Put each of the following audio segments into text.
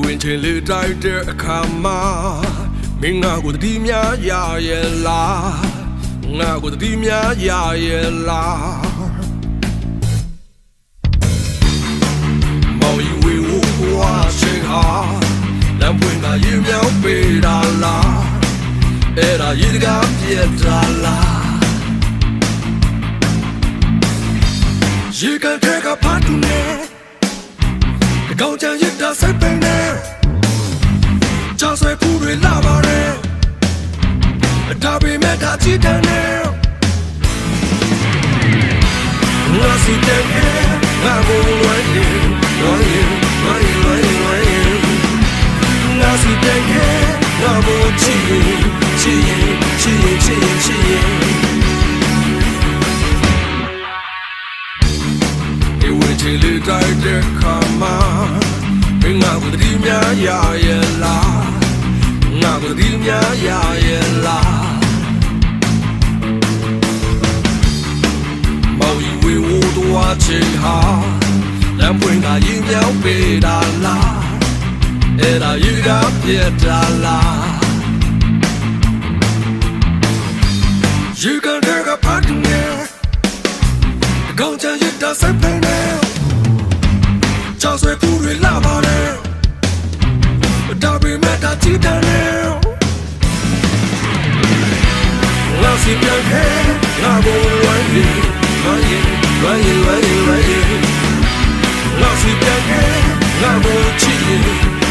ဝင်ချင်လေတိုက်တဲ့အခါမှာမင်းငါကိုတတိများရရဲ့လားငါကိုတတိများရရဲ့လားမောင်ယူဝေဝဝါရှိဟာလမ်းပွင့်ကရေမြောက်ပေးတာလားအဲ့ဒါရေကပြတ်တာလားရေကန်ထဲကဖတ်တူနေကောင်းချင်ရတာစိတ်ပင်နေချာဆွဲဖူးတွေလာပါတယ်ဒါပေမဲ့ဒါချစ်တယ်နေငါစီတဲ့ငါကိုလွယ်ရင်လွယ်ရင်လွယ်ရင်လွယ်ရင်လွယ်ရင်ငါစီတဲ့ငါကိုချစ်ရင်ချစ်ရင်ချစ်ရင်ချစ်ရင်ချစ်ရင်ဒီဝေချီလေးတိုက်တဲ့ခါမှာမင်းငါကိုတတိများရရဲ့လားငါကိုတတိများရရဲ့လားမောင်ယူဝေဝတော်ချေဟာလမ်းပွင့်ကရင်မြောက်ပေးတာလားအဲ့ဒါရေကပြတ်တာလားရေကန်ထဲကဖတ်နေကောင်းချင်ရတာစိတ်ပင်နေချာဆွဲဖူးတွေလာပါတယ်ဒါပေမဲ့ဒါချစ်တယ်နေငါစီပြန်ခဲငါကိုလွယ်ရင်လွယ်ရင်လွယ်ရင်လွယ်ရင်လွယ်ရင်ငါစီပြန်ခဲငါကိုချစ်ရင်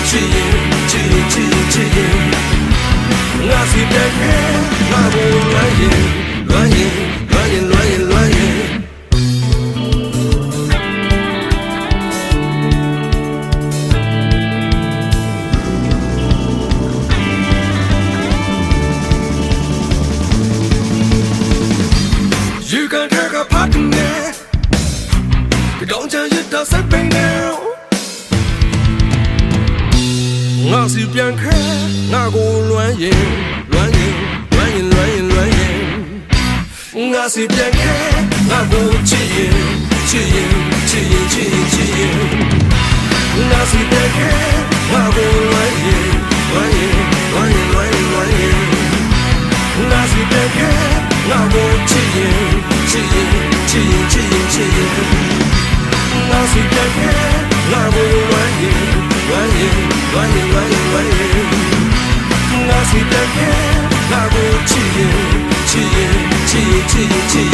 ချစ်ရင်ချစ်ရင်ချစ်ရင်ချစ်ရင်ငါစီပြန်ခဲငါကိုလွယ်ရင်လွယ်ရင်လွယ်ရင်လွယ်ရင်လွယ်ရင်You can take a part in there. You don't change it, that's a pain now. Ngã si piang khe, ngã go loan yin, loan yin, loan yin, loan yin, loan yin. Ngã si piang khe, ngã go chi yin, chi yin, chi yin, chi yin, chi yin. Ngã si piang khe, ngã go loan yin, loan yin, loan yin, loan yin, loan yin. Ngã si piang khe, ngã go chi yin. ချစ်ရင်ချစ်ရင်ချစ်ရင်ချစ်ရင်ငါစီတဲ့ခဲငါကိုဝမ်းရင်ဝမ်းရင်ဝမ်းရင်ဝမ်းရင်ဝမ်းရင်ငါစီတဲ့ခဲငါကိုချစ်ရင်ချစ်ရင်ချစ်ရင်ချစ်ရင်ချစ်